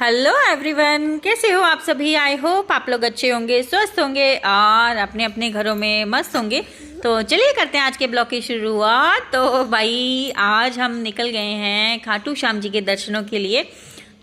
Hello everyone, कैसे हो आप सभी। आई होप आप लोग अच्छे होंगे, स्वस्थ होंगे और अपने अपने घरों में मस्त होंगे। तो चलिए करते हैं आज के ब्लॉग की शुरुआत। तो भाई आज हम निकल गए हैं खाटू श्याम जी के दर्शनों के लिए।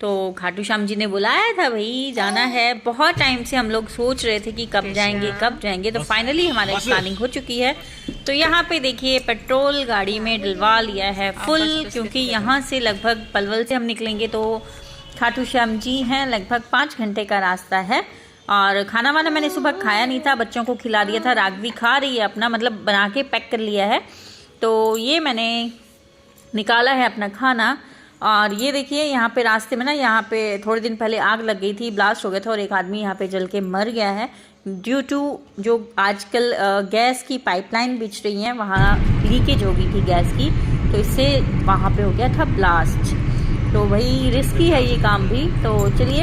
तो खाटू श्याम जी ने बुलाया था भाई, जाना है। बहुत टाइम से हम लोग सोच रहे थे कि कब जाएंगे। तो फाइनली हमारी प्लानिंग हो चुकी है। तो यहाँ पे देखिए पेट्रोल गाड़ी में डलवा लिया है फुल, क्योंकि यहाँ से लगभग पलवल से हम निकलेंगे तो खाटू श्याम जी हैं, लगभग 5 घंटे का रास्ता है। और खाना वाना मैंने सुबह खाया नहीं था, बच्चों को खिला दिया था। राघवी खा रही है अपना, मतलब बना के पैक कर लिया है। तो ये मैंने निकाला है अपना खाना। और ये देखिए यहाँ पे रास्ते में ना, यहाँ पे थोड़े दिन पहले आग लग गई थी, ब्लास्ट हो गया था और एक आदमी यहाँ पे जल के मर गया है ड्यू टू जो आजकल गैस की पाइपलाइन बिछ रही है, वहाँ लीकेज हो गई थी गैस की, तो इससे वहाँ पे हो गया था ब्लास्ट। तो वही रिस्की है ये काम भी। तो चलिए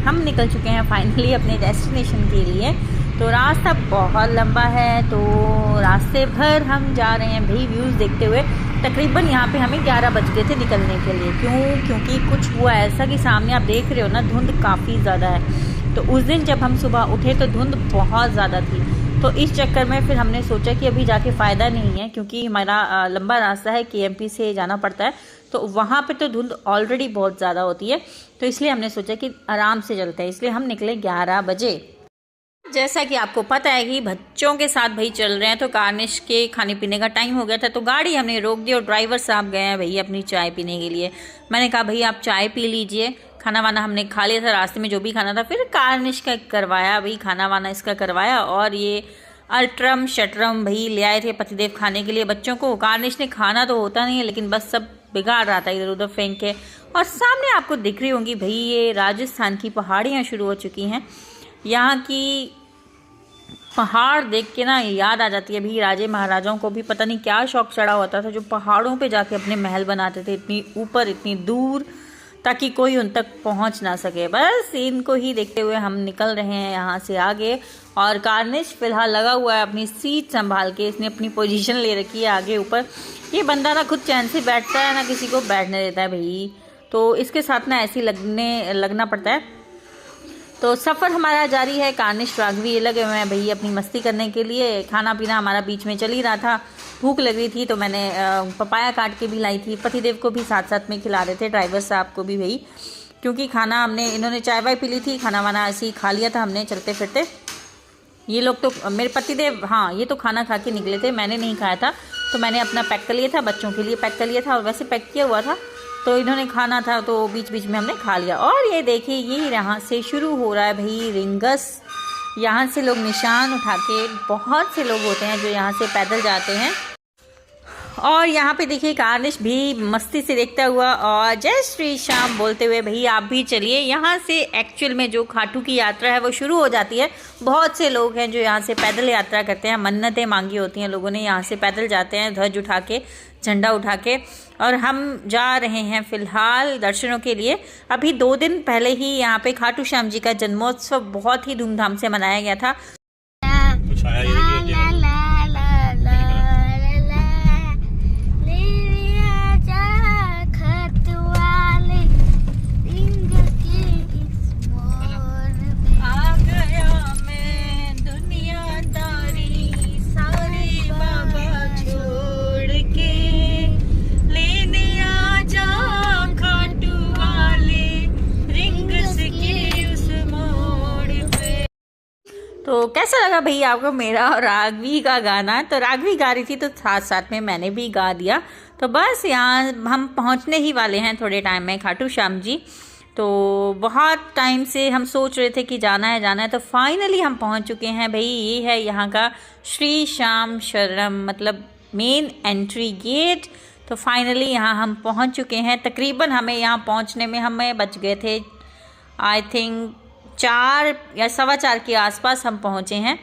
हम निकल चुके हैं फाइनली अपने डेस्टिनेशन के लिए। तो रास्ता बहुत लंबा है, तो रास्ते भर हम जा रहे हैं भाई व्यूज़ देखते हुए। तकरीबन यहाँ पे हमें 11 बज गए थे निकलने के लिए। क्योंकि कुछ हुआ ऐसा कि सामने आप देख रहे हो ना, धुंध काफ़ी ज़्यादा है। तो उस दिन जब हम सुबह उठे तो धुंध बहुत ज़्यादा थी। तो इस चक्कर में फिर हमने सोचा कि अभी जाके फ़ायदा नहीं है, क्योंकि हमारा लंबा रास्ता है, केएमपी से जाना पड़ता है। तो वहाँ पे तो धुंध ऑलरेडी बहुत ज़्यादा होती है, तो इसलिए हमने सोचा कि आराम से चलते हैं। इसलिए हम निकले 11 बजे। जैसा कि आपको पता है कि बच्चों के साथ भाई चल रहे हैं, तो कार्निश के खाने पीने का टाइम हो गया था, तो गाड़ी हमने रोक दी और ड्राइवर साहब गए हैं भैया अपनी चाय पीने के लिए। मैंने कहा भैया आप चाय पी लीजिए, खाना वाना हमने खा लिया था रास्ते में जो भी खाना था। फिर कार्निश का करवाया भाई, खाना वाना इसका करवाया। और ये अल्ट्रम शटरम भाई ले आए थे पतिदेव खाने के लिए बच्चों को। कार्निश ने खाना तो होता नहीं है, लेकिन बस सब बिगाड़ रहा था इधर उधर फेंक के। और सामने आपको दिख रही होंगी भाई, ये राजस्थान की पहाड़ियाँ शुरू हो चुकी हैं। यहाँ की पहाड़ देख के ना याद आ जाती है भाई, राजे महाराजाओं को भी पता नहीं क्या शौक चढ़ा होता था, जो पहाड़ों पे जाके अपने महल बनाते थे, इतनी ऊपर इतनी दूर, ताकि कोई उन तक पहुंच ना सके। बस इनको ही देखते हुए हम निकल रहे हैं यहाँ से आगे। और कार्निश फिलहाल लगा हुआ है अपनी सीट संभाल के, इसने अपनी पोजीशन ले रखी है आगे ऊपर। ये बंदा ना खुद चैन से बैठता है ना किसी को बैठने देता है भाई, तो इसके साथ ना ऐसे लगना पड़ता है। तो सफ़र हमारा जारी है। कार्निश राघवी ये लगे हुए हैं भाई अपनी मस्ती करने के लिए। खाना पीना हमारा बीच में चल ही रहा था। भूख लग रही थी तो मैंने पपाया काट के भी लाई थी, पतिदेव को भी साथ साथ में खिला रहे थे, ड्राइवर साहब को भी भाई, क्योंकि खाना हमने, इन्होंने चाय वाय पी ली थी, खाना वाना ऐसे ही खा लिया था हमने चलते फिरते। ये लोग तो मेरे पतिदेव, हाँ ये तो खाना खा के निकले थे, मैंने नहीं खाया था, तो मैंने अपना पैक कर लिया था, बच्चों के लिए पैक कर लिया था और वैसे पैक किया हुआ था। तो इन्होंने खाना था तो बीच बीच में हमने खा लिया। और ये देखिए ये यहाँ से शुरू हो रहा है भाई रिंगस। यहाँ से लोग निशान उठा के, बहुत से लोग होते हैं जो यहाँ से पैदल जाते हैं। और यहाँ पे देखिए कार्निश भी मस्ती से देखता हुआ और जय श्री श्याम बोलते हुए भाई आप भी चलिए। यहाँ से एक्चुअल में जो खाटू की यात्रा है वो शुरू हो जाती है। बहुत से लोग हैं जो यहाँ से पैदल यात्रा करते हैं, मन्नतें मांगी होती हैं लोगों ने, यहाँ से पैदल जाते हैं ध्वज उठा के, झंडा उठा के। और हम जा रहे हैं फ़िलहाल दर्शनों के लिए। अभी 2 दिन पहले ही यहाँ पे खाटू श्याम जी का जन्मोत्सव बहुत ही धूमधाम से मनाया गया था। तो कैसा लगा भैया आपको मेरा और राघवी का गाना। तो राघवी गा रही थी तो साथ साथ में मैंने भी गा दिया। तो बस यहाँ हम पहुँचने ही वाले हैं थोड़े टाइम में खाटू श्याम जी। तो बहुत टाइम से हम सोच रहे थे कि जाना है, तो फाइनली हम पहुँच चुके हैं भाई। ये है यहाँ का श्री श्याम शरणम, मतलब मेन एंट्री गेट। तो फाइनली यहाँ हम पहुँच चुके हैं। तकरीबन हमें यहाँ पहुँचने में हमें बच गए थे आई थिंक 4 या 4:15 के आसपास हम पहुँचे हैं।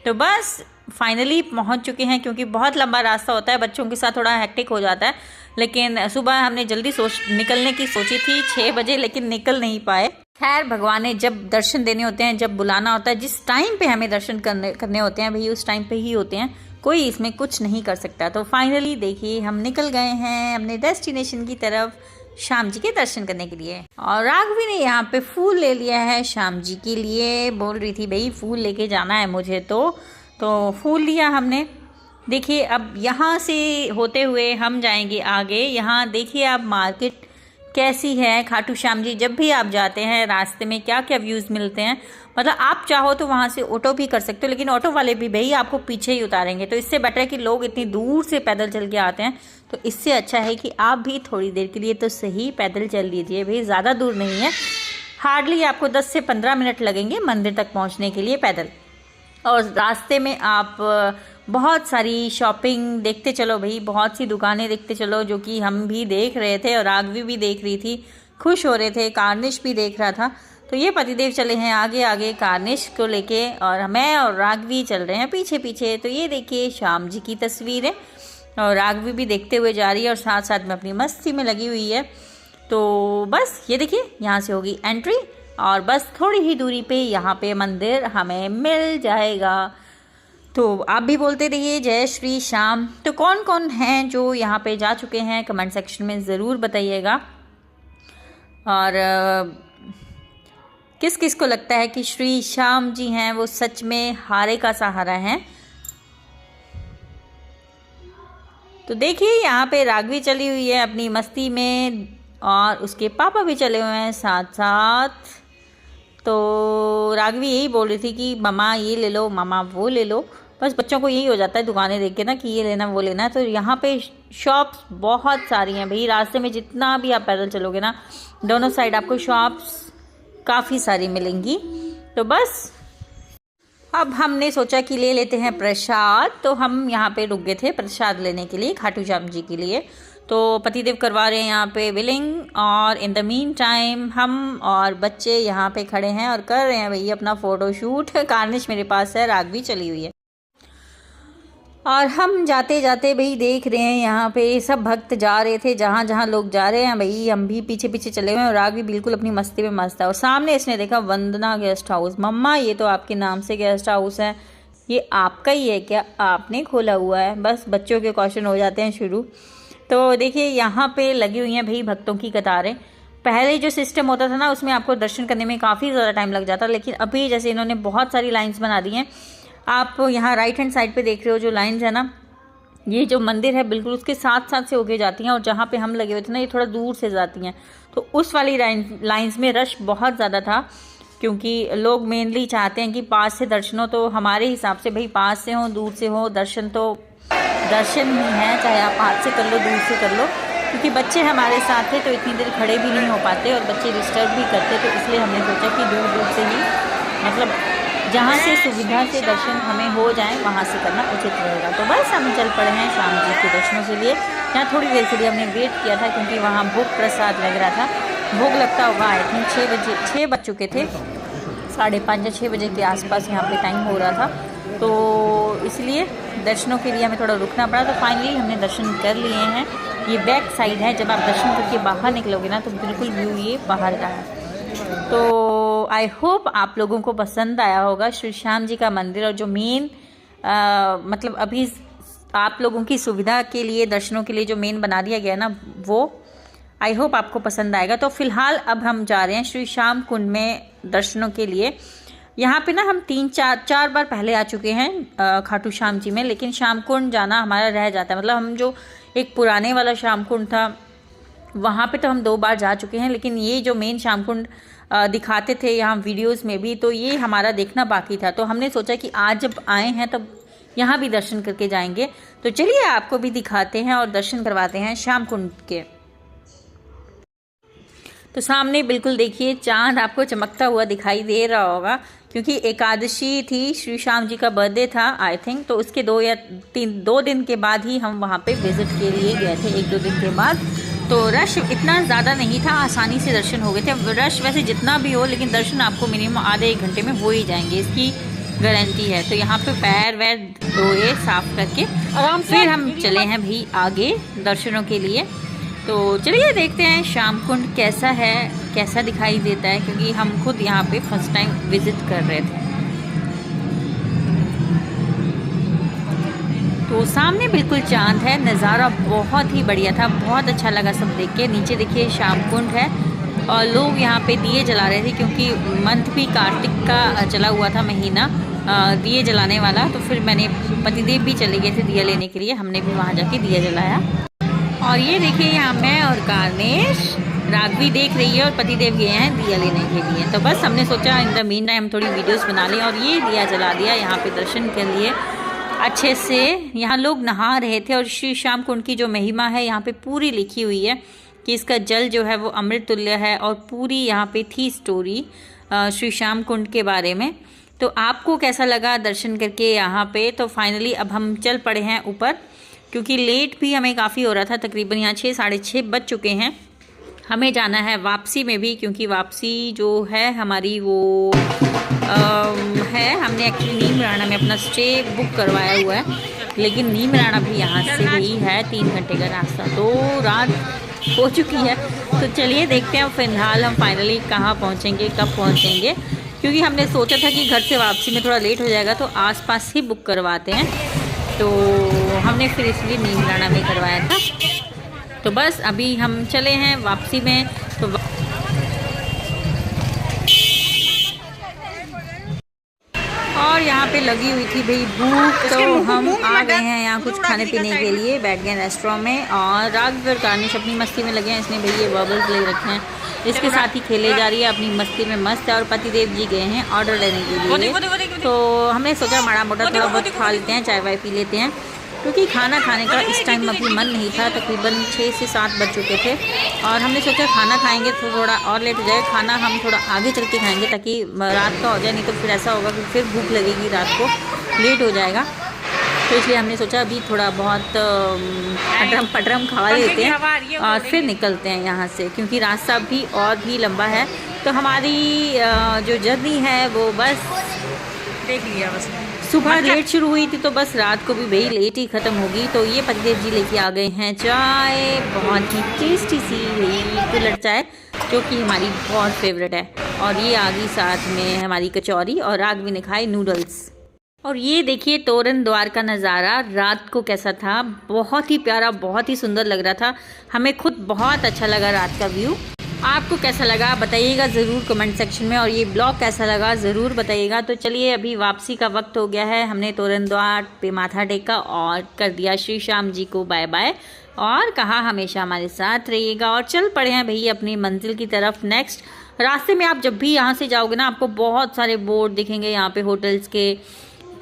तो बस फाइनली पहुँच चुके हैं, क्योंकि बहुत लंबा रास्ता होता है, बच्चों के साथ थोड़ा हेक्टिक हो जाता है। लेकिन सुबह हमने जल्दी निकलने की सोची थी 6 बजे, लेकिन निकल नहीं पाए। खैर भगवान ने जब दर्शन देने होते हैं, जब बुलाना होता है, जिस टाइम पे हमें दर्शन करने होते हैं भाई उस टाइम पे ही होते हैं, कोई इसमें कुछ नहीं कर सकता। तो फाइनली देखिए हम निकल गए हैं अपने डेस्टिनेशन की तरफ, श्याम जी के दर्शन करने के लिए। और राघवी ने यहाँ पे फूल ले लिया है श्याम जी के लिए, बोल रही थी भाई फूल लेके जाना है मुझे तो फूल लिया हमने। देखिए अब यहाँ से होते हुए हम जाएंगे आगे। यहाँ देखिए आप मार्केट कैसी है। खाटू श्याम जी जब भी आप जाते हैं रास्ते में क्या क्या व्यूज़ मिलते हैं, मतलब आप चाहो तो वहाँ से ऑटो भी कर सकते हो, लेकिन ऑटो वाले भी भाई आपको पीछे ही उतारेंगे। तो इससे बेटर है कि लोग इतनी दूर से पैदल चल के आते हैं, तो इससे अच्छा है कि आप भी थोड़ी देर के लिए तो सही पैदल चल लीजिए भाई। ज़्यादा दूर नहीं है, हार्डली आपको 10 से 15 मिनट लगेंगे मंदिर तक पहुँचने के लिए पैदल। और रास्ते में आप बहुत सारी शॉपिंग देखते चलो भाई, बहुत सी दुकानें देखते चलो, जो कि हम भी देख रहे थे और राघवी भी देख रही थी, खुश हो रहे थे। कार्निश भी देख रहा था। तो ये पतिदेव चले हैं आगे आगे कार्निश को लेके, और मैं और राघवी चल रहे हैं पीछे पीछे। तो ये देखिए श्याम जी की तस्वीर है और राघवी भी देखते हुए जा रही है और साथ साथ में अपनी मस्ती में लगी हुई है। तो बस ये देखिए यहाँ से होगी एंट्री और बस थोड़ी ही दूरी पे यहाँ पे मंदिर हमें मिल जाएगा। तो आप भी बोलते रहिए जय श्री श्याम। तो कौन कौन हैं जो यहाँ पे जा चुके हैं कमेंट सेक्शन में ज़रूर बताइएगा। और किस किस को लगता है कि श्री श्याम जी हैं वो सच में हारे का सहारा हैं। तो देखिए यहाँ पे राघवी चली हुई है अपनी मस्ती में और उसके पापा भी चले हुए हैं साथ साथ। तो राघवी यही बोल रही थी कि मामा ये ले लो, मामा वो ले लो। बस बच्चों को यही हो जाता है दुकानें देख के ना कि ये लेना वो लेना। तो यहाँ पे शॉप्स बहुत सारी हैं भाई। रास्ते में जितना भी आप पैदल चलोगे ना, दोनों साइड आपको शॉप्स काफ़ी सारी मिलेंगी। तो बस अब हमने सोचा कि ले लेते हैं प्रसाद। तो हम यहाँ पे रुक गए थे प्रसाद लेने के लिए खाटू श्याम जी के लिए। तो पतिदेव करवा रहे हैं यहाँ पे बिलिंग और इन द मीन टाइम हम और बच्चे यहाँ पे खड़े हैं और कर रहे हैं भैया अपना फ़ोटो शूट। कार्निश मेरे पास है, राघवी चली हुई है और हम जाते जाते भाई देख रहे हैं यहाँ पे सब भक्त जा रहे थे, जहाँ जहाँ लोग जा रहे हैं भाई हम भी पीछे पीछे चले हुए हैं। और राघवी बिल्कुल अपनी मस्ती में मस्त है। और सामने इसने देखा वंदना गेस्ट हाउस। मम्मा ये तो आपके नाम से गेस्ट हाउस है, ये आपका ही है क्या, आपने खोला हुआ है? बस बच्चों के क्वेश्चन हो जाते हैं शुरू। तो देखिए यहाँ पे लगी हुई हैं भाई भक्तों की कतारें। पहले जो सिस्टम होता था ना उसमें आपको दर्शन करने में काफ़ी ज़्यादा टाइम लग जाता, लेकिन अभी जैसे इन्होंने बहुत सारी लाइंस बना दी हैं। आप यहाँ राइट हैंड साइड पे देख रहे हो जो लाइंस है ना, ये जो मंदिर है बिल्कुल उसके साथ साथ से होके जाती हैं। और जहाँ पे हम लगे हुए थे ना ये थोड़ा दूर से जाती हैं। तो उस वाली लाइंस में रश बहुत ज़्यादा था, क्योंकि लोग मेनली चाहते हैं कि पास से दर्शन हो। तो हमारे हिसाब से भाई पास से हो दूर से हो दर्शन तो दर्शन ही है, चाहे आप हाथ से कर लो दूर से कर लो। क्योंकि बच्चे हमारे साथ थे तो इतनी देर खड़े भी नहीं हो पाते और बच्चे डिस्टर्ब भी करते, तो इसलिए हमने सोचा कि दूर दूर से ही, मतलब जहाँ से सुविधा से दर्शन हमें हो जाए वहाँ से करना उचित रहेगा। तो बस हम चल पड़े हैं श्याम जी के दर्शनों के लिए। यहाँ थोड़ी देर के लिए हमने वेट किया था क्योंकि वहाँ भोग प्रसाद लग रहा था। भोग लगता होगा आई थिंक 6 बज चुके थे, 5:30 या 6 बजे के आसपास यहाँ पे टाइम हो रहा था। तो इसलिए दर्शनों के लिए हमें थोड़ा रुकना पड़ा। तो फाइनली हमने दर्शन कर लिए हैं। ये बैक साइड है, जब आप दर्शन करके बाहर निकलोगे ना तो बिल्कुल व्यू ये बाहर का है। तो आई होप आप लोगों को पसंद आया होगा श्री श्याम जी का मंदिर। और जो मेन मतलब अभी आप लोगों की सुविधा के लिए दर्शनों के लिए जो मेन बना दिया गया ना, वो आई होप आपको पसंद आएगा। तो फिलहाल अब हम जा रहे हैं श्री श्याम कुंड में दर्शनों के लिए। यहाँ पे ना हम 3-4 बार पहले आ चुके हैं खाटू श्याम जी में, लेकिन श्याम कुंड जाना हमारा रह जाता है। मतलब हम जो एक पुराने वाला श्याम कुंड था वहाँ पे तो हम 2 बार जा चुके हैं, लेकिन ये जो मेन श्याम कुंड दिखाते थे यहाँ वीडियोस में भी, तो ये हमारा देखना बाकी था। तो हमने सोचा कि आज जब आए हैं तब यहाँ भी दर्शन करके जाएंगे। तो चलिए आपको भी दिखाते हैं और दर्शन करवाते हैं श्याम कुंड के। तो सामने बिल्कुल देखिए चांद आपको चमकता हुआ दिखाई दे रहा होगा, क्योंकि एकादशी थी, श्री श्याम जी का बर्थडे था आई थिंक। तो उसके 2 दिन के बाद ही हम वहाँ पे विज़िट के लिए गए थे, 1-2 दिन के बाद। तो रश इतना ज़्यादा नहीं था, आसानी से दर्शन हो गए थे। रश वैसे जितना भी हो, लेकिन दर्शन आपको मिनिमम आधे 1 घंटे में हो ही जाएंगे, इसकी गारंटी है। तो यहाँ पे पैर वैर धोए साफ करके फिर हम चले हैं भाई आगे दर्शनों के लिए। तो चलिए देखते हैं श्याम कुंड कैसा है, कैसा दिखाई देता है, क्योंकि हम खुद यहाँ पे फर्स्ट टाइम विज़िट कर रहे थे। तो सामने बिल्कुल चांद है, नज़ारा बहुत ही बढ़िया था, बहुत अच्छा लगा सब देख के। नीचे देखिए श्याम कुंड है और लोग यहाँ पे दिए जला रहे थे क्योंकि मंथ भी कार्तिक का चला हुआ था महीना दिए जलाने वाला। तो फिर मैंने पतिदेव भी चले गए थे दिया लेने के लिए, हमने भी वहाँ जाके दिया जलाया। और ये देखिए यहाँ मैं और कारनेश, राघवी देख रही है और पतिदेव गए हैं दिया लेने के लिए। तो बस हमने सोचा इन द मीन टाइम थोड़ी वीडियोस बना लें और ये दिया जला दिया यहाँ पे दर्शन के लिए अच्छे से। यहाँ लोग नहा रहे थे और श्री श्याम कुंड की जो महिमा है यहाँ पे पूरी लिखी हुई है कि इसका जल जो है वो अमृत तुल्य है और पूरी यहाँ पे थी स्टोरी श्री श्याम कुंड के बारे में। तो आपको कैसा लगा दर्शन करके यहाँ पे? तो फाइनली अब हम चल पड़े हैं ऊपर क्योंकि लेट भी हमें काफ़ी हो रहा था, तकरीबन यहाँ 6 साढ़े 6 बज चुके हैं। हमें जाना है वापसी में भी क्योंकि वापसी जो है हमारी वो है, हमने एक्चुअली नीमराणा में अपना स्टे बुक करवाया हुआ है, लेकिन नीमराणा भी यहाँ से भी है 3 घंटे का रास्ता। तो रात हो चुकी है, तो चलिए देखते हैं फिलहाल हम फाइनली कहाँ पहुँचेंगे, कब पहुँचेंगे। क्योंकि हमने सोचा था कि घर से वापसी में थोड़ा लेट हो जाएगा तो आसपास ही बुक करवाते हैं, तो हमने फिर इसलिए नीमराणा में करवाया था। तो बस अभी हम चले हैं वापसी में। तो और यहाँ पे लगी हुई थी भाई भूख, तो हम आ गए हैं यहाँ कुछ खाने पीने के लिए, बैठ गए रेस्टोरेंट में। और राघवी और कारनिश अपनी मस्ती में लगे हैं, इसने भाई ये बबल्स ले रखे हैं, इसके साथ ही खेले जा रही है, अपनी मस्ती में मस्त है। और पतिदेव जी गए हैं ऑर्डर लेने के लिए, तो हमने सोचा माड़ा मोटा थोड़ा बहुत खा लेते हैं, चाय वाय पी लेते हैं क्योंकि खाना खाने का इस टाइम अभी मन नहीं था। तकरीबन 6 से 7 बज चुके थे और हमने सोचा खाना खाएंगे तो थोड़ा और लेट हो जाए, खाना हम थोड़ा आगे चल के खाएंगे ताकि रात का हो जाए, नहीं तो फिर ऐसा होगा कि फिर भूख लगेगी, रात को लेट हो जाएगा। तो इसलिए हमने सोचा अभी थोड़ा बहुत अटरम पटरम खा लेते हैं और फिर निकलते हैं यहाँ से क्योंकि रास्ता भी और भी लंबा है। तो हमारी जो जर्नी है वो बस देख लिया, बस सुबह लेट शुरू हुई थी तो बस रात को भी भाई लेट ही ख़त्म होगी। तो ये पतिदेव जी लेके आ गए हैं चाय, बहुत ही टेस्टी सी भाई कुल्हड़ चाय जो कि हमारी बहुत फेवरेट है। और ये आ गई साथ में हमारी कचौरी और राघवी ने खाए नूडल्स। और ये देखिए तोरण द्वार का नज़ारा रात को कैसा था, बहुत ही प्यारा, बहुत ही सुंदर लग रहा था, हमें खुद बहुत अच्छा लगा रात का व्यू। आपको कैसा लगा बताइएगा ज़रूर कमेंट सेक्शन में, और ये ब्लॉग कैसा लगा ज़रूर बताइएगा। तो चलिए अभी वापसी का वक्त हो गया है, हमने तोरण द्वार पे माथा टेका और कर दिया श्री श्याम जी को बाय बाय और कहा हमेशा हमारे साथ रहिएगा। और चल पड़े हैं भैया अपनी मंजिल की तरफ। नेक्स्ट रास्ते में आप जब भी यहाँ से जाओगे ना, आपको बहुत सारे बोर्ड दिखेंगे यहाँ पे होटल्स के,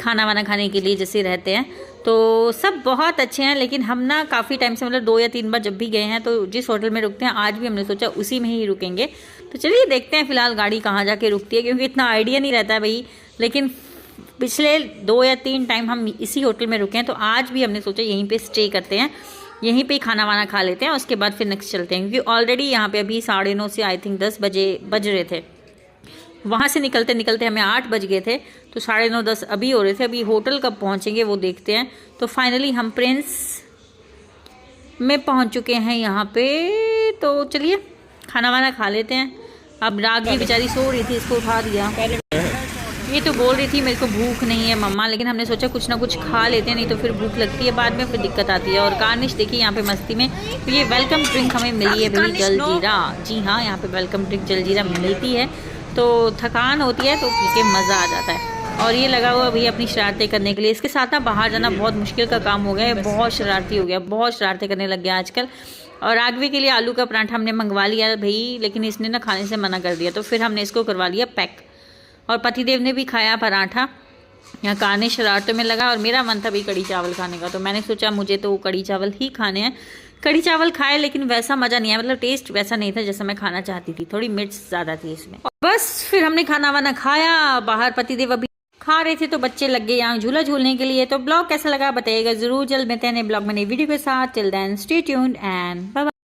खाना वाना खाने के लिए जैसे रहते हैं, तो सब बहुत अच्छे हैं। लेकिन हम ना काफ़ी टाइम से मतलब 2 या 3 बार जब भी गए हैं तो जिस होटल में रुकते हैं आज भी हमने सोचा उसी में ही रुकेंगे। तो चलिए देखते हैं फ़िलहाल गाड़ी कहाँ जाके रुकती है, क्योंकि इतना आइडिया नहीं रहता है भाई। लेकिन पिछले 2 या 3 टाइम हम इसी होटल में रुके हैं, तो आज भी हमने सोचा यहीं पर स्टे करते हैं, यहीं पे खाना वाना खा लेते हैं, उसके बाद फिर नेक्स्ट चलते हैं। क्योंकि ऑलरेडी यहाँ पे अभी 9:30 से आई थिंक 10 बज रहे थे, वहाँ से निकलते निकलते हमें 8 बज गए थे, तो 9:30 10 अभी हो रहे थे। अभी होटल कब पहुँचेंगे वो देखते हैं। तो फाइनली हम प्रिंस में पहुँच चुके हैं यहाँ पे, तो चलिए खाना वाना खा लेते हैं। अब राघवी बेचारी सो रही थी, इसको उठा दिया। ये तो बोल रही थी मेरे को भूख नहीं है मम्मा, लेकिन हमने सोचा कुछ ना कुछ खा लेते हैं, नहीं तो फिर भूख लगती है बाद में, फिर दिक्कत आती है। और कारनिश देखिए यहाँ पे मस्ती में, तो ये वेलकम ड्रिंक हमें मिली है भाई जलजीरा। जी हाँ, यहाँ पे वेलकम ड्रिंक जलजीरा मिलती है, तो थकान होती है तो पी के मज़ा आ जाता है। और ये लगा हुआ भैया अपनी शरारतें करने के लिए, इसके साथ ना बाहर जाना बहुत मुश्किल का काम हो गया है, बहुत शरारती हो गया, बहुत शरारतें करने लग गया आजकल। और राघवी के लिए आलू का पराठा हमने मंगवा लिया भाई, लेकिन इसने ना खाने से मना कर दिया, तो फिर हमने इसको करवा लिया पैक। और पतिदेव ने भी खाया पराठा, यहाँ कारनिश शरारतों में लगा और मेरा मन था भाई कड़ी चावल खाने का, तो मैंने सोचा मुझे तो कड़ी चावल ही खाने हैं। कड़ी चावल खाए लेकिन वैसा मज़ा नहीं आया, मतलब टेस्ट वैसा नहीं था जैसा मैं खाना चाहती थी, थोड़ी मिर्च ज़्यादा थी इसमें। और बस फिर हमने खाना वाना खाया, बाहर पतिदेव अभी खा रहे थे, तो बच्चे लग गए यहाँ झूला झूलने के लिए। तो ब्लॉग कैसा लगा बताइएगा ज़रूर, जल्द मिलते हैं नए ब्लॉग में नई वीडियो के साथ। Till then stay tuned and bye bye.